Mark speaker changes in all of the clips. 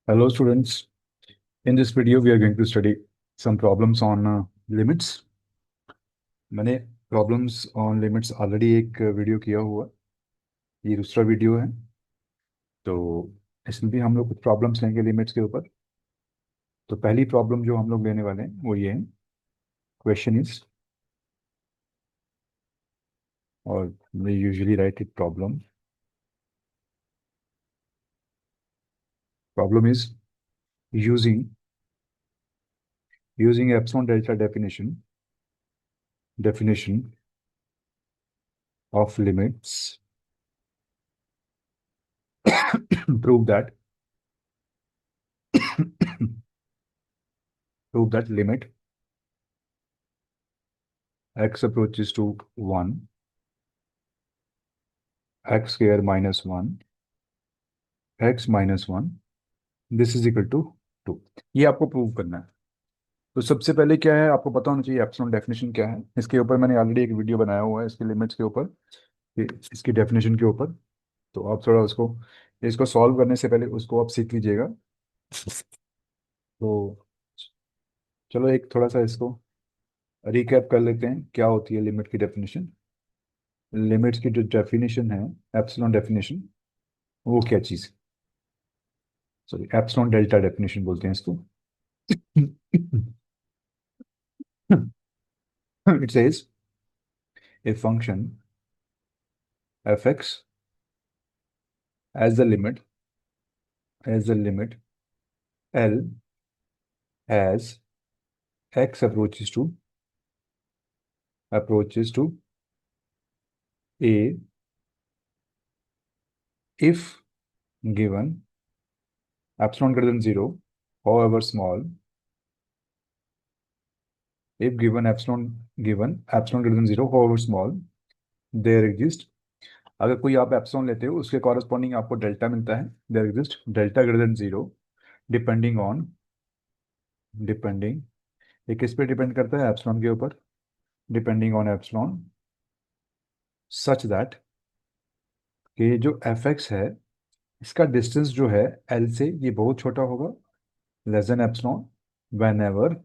Speaker 1: Hello students, in this video we are going to study some problems on limits. मैंने problems on limits already एक video किया हुआ, ये दूसरा video है। तो इसमें भी हम लोग कुछ प्रॉब्लम्स लेंगे लिमिट्स के ऊपर। तो पहली प्रॉब्लम जो हम लोग लेने वाले हैं वो ये है, क्वेश्चन इज, और we usually write it problem. Problem is using using epsilon delta definition of limits prove that prove that limit x approaches to 1, x square minus 1, x minus 1, this is equal to 2। ये आपको prove करना है। तो सबसे पहले क्या है, आपको पता होना चाहिए एप्सिलॉन डेफिनेशन क्या है। इसके ऊपर मैंने ऑलरेडी एक वीडियो बनाया हुआ है, इसके लिमिट्स के ऊपर, इसकी डेफिनेशन के ऊपर। तो आप थोड़ा उसको, इसको सॉल्व करने से पहले उसको आप सीख लीजिएगा। तो चलो एक थोड़ा सा इसको रिकैप कर लेते हैं, क्या होती है लिमिट की डेफिनेशन। लिमिट्स की जो डेफिनेशन है, एप्सिलॉन डेफिनेशन, वो क्या चीज़, सॉरी एप्सिलॉन डेल्टा डेफिनेशन बोलते हैं इसको। it says a function fx as the limit L as x approaches to a if given epsilon greater than 0, however small, if given epsilon greater than 0, however small, there exist, अगर कोई आप epsilon लेते हो उसके corresponding आपको delta मिलता है, there exist delta greater than 0, depending ये किस पे डिपेंड करता है, एप्सिलॉन के ऊपर, depending on epsilon, such that कि जो एफ एक्स है इसका डिस्टेंस जो है एल से ये बहुत छोटा होगा, less than epsilon, when ever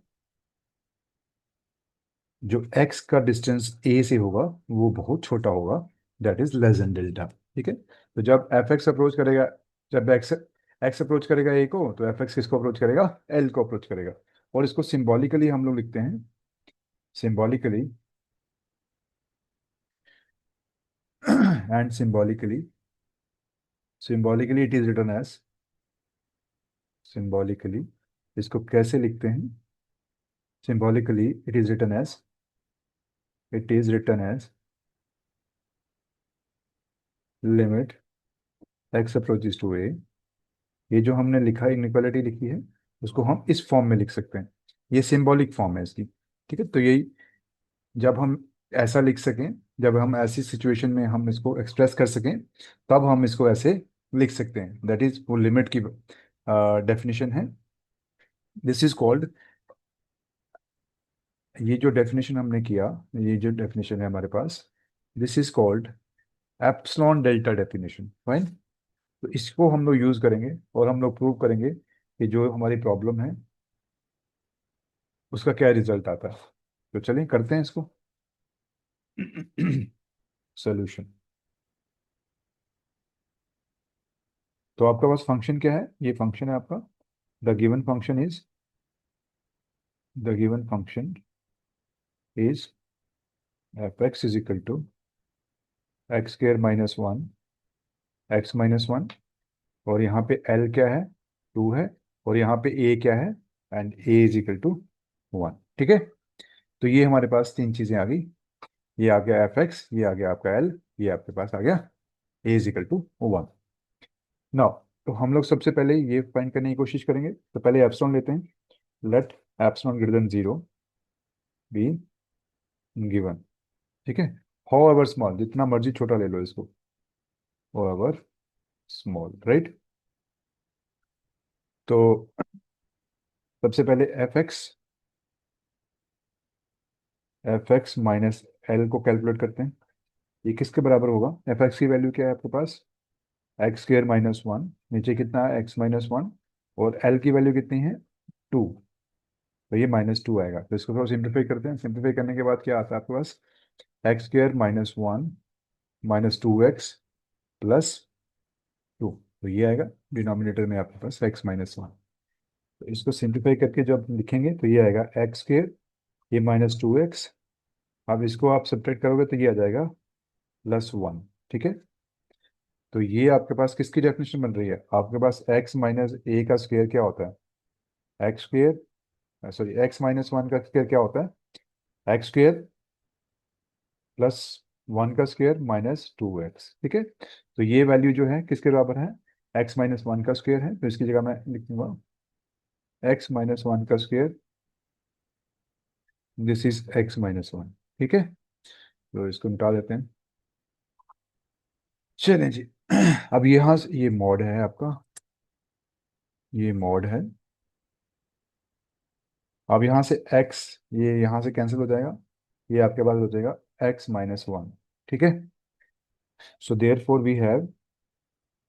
Speaker 1: जो एक्स का डिस्टेंस ए से होगा वो बहुत छोटा होगा, that is less than delta. ठीक है, तो जब एफ एक्स अप्रोच करेगा, जब एक्स एक्स अप्रोच करेगा ए को, तो एफ एक्स किसको अप्रोच करेगा, एल को अप्रोच करेगा। और इसको सिंबॉलिकली हम लोग लिखते हैं, symbolically and symbolically it is written as, symbolically इसको कैसे लिखते हैं, symbolically it is written as limit x approaches to a. ये जो हमने लिखा इनइक्वालिटी लिखी है उसको हम इस फॉर्म में लिख सकते हैं, ये सिंबॉलिक फॉर्म है इसकी। ठीक है, तो यही, जब हम ऐसा लिख सकें, जब हम ऐसी सिचुएशन में हम इसको एक्सप्रेस कर सकें, तब हम इसको ऐसे लिख सकते हैं, दैट इज वो लिमिट की डेफिनेशन है। दिस इज कॉल्ड, ये जो डेफिनेशन हमने किया, ये जो डेफिनेशन है हमारे पास, this is called epsilon delta definition, fine. तो इसको हम लोग यूज करेंगे और हम लोग प्रूव करेंगे कि जो हमारी प्रॉब्लम है उसका क्या रिजल्ट आता है। तो चलिए करते हैं इसको। सोल्यूशन। तो आपका पास फंक्शन क्या है, ये फंक्शन है आपका, the given function is the given function is F X is equal to X square minus one, X minus one, और यहाँ पे एल क्या है, 2 है, और यहाँ पे ए क्या है, and A is equal to 1। ठीक है, तो ये हमारे पास तीन चीजें आ गई, ये आ गया एफ एक्स, ये आ गया आपका एल, ये आपके पास आ गया ए इज इक्वल टू 1। नाउ, तो हम लोग सबसे पहले ये फाइंड करने की कोशिश करेंगे। तो पहले एप्सिलॉन लेते हैं, let epsilon greater than 0 be given. ठीक है, हाउ एवर स्मॉल, जितना मर्जी छोटा ले लो इसको, हाउ एवर स्मॉल, राइट। तो सबसे पहले एफ एक्स माइनस एल को कैलकुलेट करते हैं। ये किसके बराबर होगा, एफ एक्स की वैल्यू क्या है आपके पास, एक्स स्क्र माइनस वन, नीचे कितना है एक्स माइनस वन, और एल की वैल्यू कितनी है 2, तो ये -2 आएगा। तो इसको थोड़ा सिंप्लीफाई करते हैं। सिंप्लीफाई करने के बाद क्या आता है आपके पास, x² -1 -2x +2, तो ये आएगा डिनोमिनेटर में आपके पास x-1। तो इसको सिंप्लीफाई करके जब लिखेंगे तो ये आएगा x², ये -2x, अब इसको आप सब्ट्रैक्ट करोगे तो ये आ जाएगा +1। ठीक है, तो ये आपके पास किसकी डेफिनेशन बन रही है, आपके पास x - a का स्क्वायर क्या होता है, x का स्क्वायर क्या होता है, x² +1 का स्क्वायर -2x। ठीक है, तो ये वैल्यू जो है किसके बराबर है, x-1 का स्क्वायर है, तो इसकी जगह मैं लिख दूंगा x-1 का स्क्वायर, दिस इज x-1। ठीक है, तो इसको मिटा देते हैं। चलें जी, अब यहाँ से ये मॉड है आपका, ये मॉड है। अब यहाँ से x, ये यहाँ से कैंसिल हो जाएगा, ये आपके पास हो जाएगा x-1। ठीक है, so therefore we have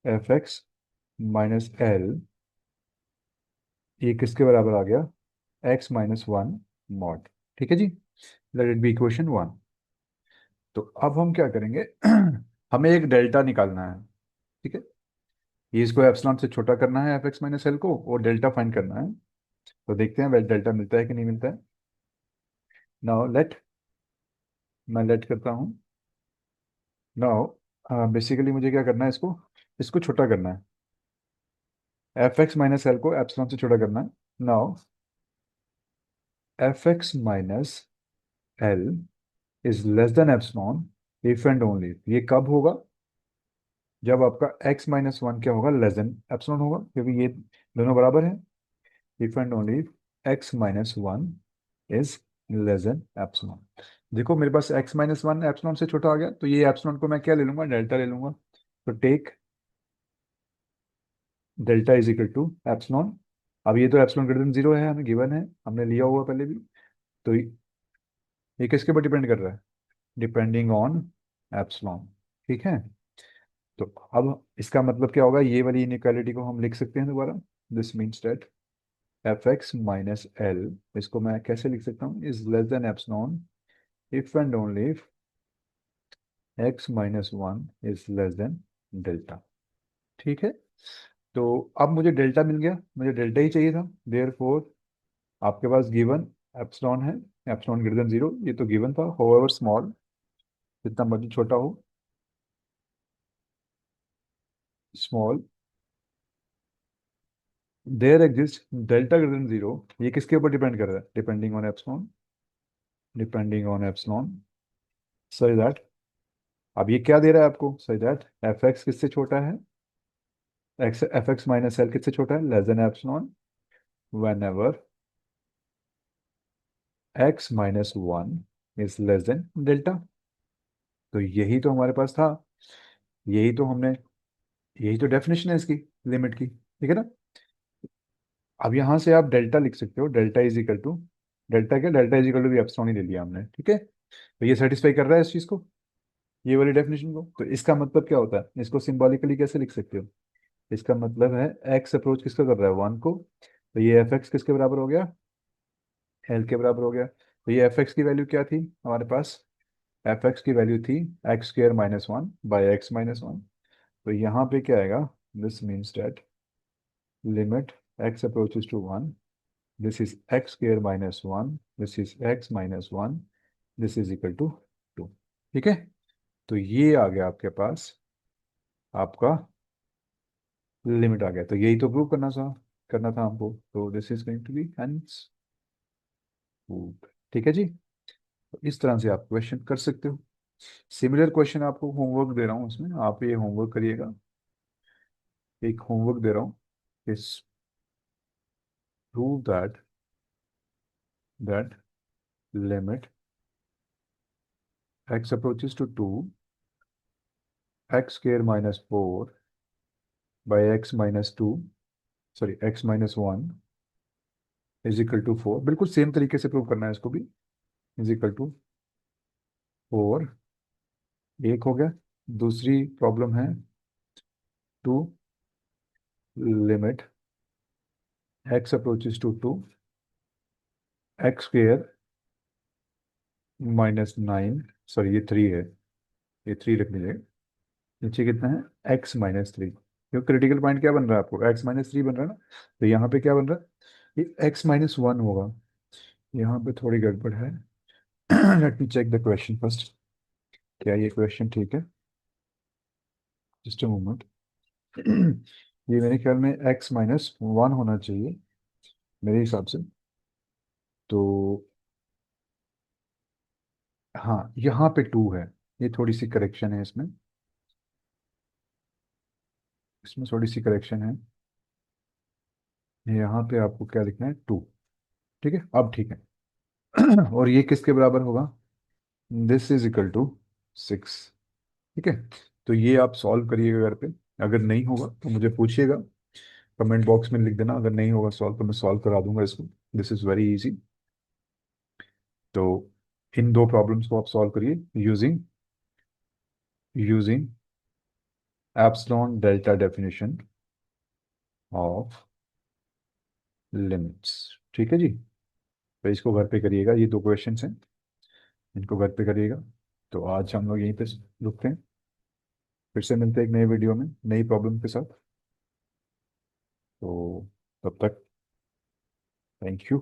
Speaker 1: fx - l, ये किसके बराबर आ गया, x-1 मॉड। ठीक है जी, लेट इट बी इक्वेशन 1। तो अब हम क्या करेंगे, हमें एक डेल्टा निकालना है। ठीक है, ये इसको एप्सिलॉन से छोटा करना है fx - l को, और डेल्टा फाइंड करना है। तो देखते हैं वेल डेल्टा मिलता है कि नहीं मिलता है। नाउ लेट, मैं लेट करता हूँ। नाउ बेसिकली मुझे क्या करना है, इसको इसको छोटा करना है, fx - l को एप्सिलॉन से छोटा करना है। Now fx - l is less than epsilon if and only, ये कब होगा, जब आपका x-1 क्या होगा, लेस देन एप्सिलॉन होगा, क्योंकि ये दोनों बराबर हैं। If and only x-1 is less than epsilon. देखो मेरे पास x-1 एप्सिलॉन से छोटा आ गया, तो ये एप्सिलॉन को मैं क्या ले लूंगा, डेल्टा ले लूंगा। तो take delta is equal to epsilon. अब ये तो एप्सिलॉन ग्रेटर देन 0 है, हमें गिवन है, हमने लिया हुआ पहले भी। तो ये किसके ऊपर डिपेंड कर रहा है, डिपेंडिंग ऑन एप्सिलॉन। ठीक है, तो अब इसका मतलब क्या होगा, ये वाली इनइक्वालिटी को हम लिख सकते हैं दोबारा। This means that fx - l, इसको मैं कैसे लिख सकता हूँ, is less than epsilon if and only if x-1 is less than delta. ठीक है, तो अब मुझे डेल्टा मिल गया, मुझे डेल्टा ही चाहिए था। देयरफॉर आपके पास गिवन एप्सिलॉन है, एप्सिलॉन ग्रेटर देन 0, ये तो गिवन था, होवेवर स्मॉल, जितना मर्जी छोटा हो, small, there exist delta greater than 0, ये किसके ऊपर डिपेंड कर रहा है, depending on epsilon, depending on epsilon, so that, अब ये क्या दे रहा है आपको, सो दैट एफ एक्स किससे छोटा है, एक्स fx - l किससे छोटा है, less than epsilon, when ever x-1 is less than delta. तो यही तो हमारे पास था, यही तो हमने, यही तो डेफिनेशन है इसकी, लिमिट की। ठीक है ना, अब यहाँ से आप डेल्टा लिख सकते हो, delta is equal to, delta क्या, डेल्टा इज इक्वल टू भी एप्सिलॉन ही ले लिया हमने। ठीक है, तो ये सेटिस्फाई कर रहा है इस चीज को, ये वाली डेफिनेशन को। तो इसका मतलब क्या होता है, इसको सिंबॉलिकली कैसे लिख सकते हो, इसका मतलब है एक्स अप्रोच किसका कर रहा है, 1 को, तो ये एफ एक्स किसके बराबर हो गया, एल के बराबर हो गया। तो ये एफ एक्स की वैल्यू क्या थी हमारे पास, एफ एक्स की वैल्यू थी x² - 1/x-1। तो यहाँ पे क्या आएगा, this means that limit x approaches to 1, this is x² - 1, this is x-1, this is equal to 2। ठीक है, तो ये आ गया आपके पास, आपका लिमिट आ गया। तो यही तो प्रूव करना था हमको, तो this is going to be hence proved. ठीक है जी, तो इस तरह से आप क्वेश्चन कर सकते हो। सिमिलर क्वेश्चन आपको होमवर्क दे रहा हूँ, उसमें आप ये होमवर्क करिएगा, एक होमवर्क दे रहा हूँ, इस prove that limit x approaches to 2, x² - 4 by x-2, sorry x-1 is equal to 4, बिल्कुल सेम तरीके से प्रूव करना है इसको भी, इज इक्वल टू 4, एक हो गया। दूसरी प्रॉब्लम है, to limit x approaches to 2, X square -9, sorry ये 3 है, ये 3 रख लीजिएगा। नीचे कितना है, x -3। क्योंकि क्रिटिकल पॉइंट क्या बन रहा है आपको, x-3 बन रहा है ना, तो यहाँ पे क्या बन रहा है, ये x-1 होगा। यहाँ पे थोड़ी गड़बड़ है। Let me check the question first, क्या ये क्वेश्चन ठीक है, जस्ट अ मोमेंट। ये मेरे ख्याल में x-1 होना चाहिए मेरे हिसाब से। तो हाँ, यहाँ पे 2 है, ये थोड़ी सी करेक्शन है इसमें, इसमें थोड़ी सी करेक्शन है। यहाँ पे आपको क्या लिखना है, 2। ठीक है, अब ठीक है। और ये किसके बराबर होगा, दिस इज इक्वल टू 6। ठीक है, तो ये आप सॉल्व करिएगा घर पे। अगर नहीं होगा तो मुझे पूछिएगा, कमेंट बॉक्स में लिख देना, अगर नहीं होगा सॉल्व तो मैं सॉल्व करा दूंगा इसको। This is very easy. तो इन दो प्रॉब्लम्स को आप सॉल्व करिए using using epsilon delta definition of limits. ठीक है जी, तो इसको घर पे करिएगा, ये दो क्वेश्चंस हैं, इनको घर पे करिएगा। तो आज हम लोग यहीं पे रुकते हैं, फिर से मिलते हैं एक नए वीडियो में नई प्रॉब्लम के साथ। तो तब तक थैंक यू।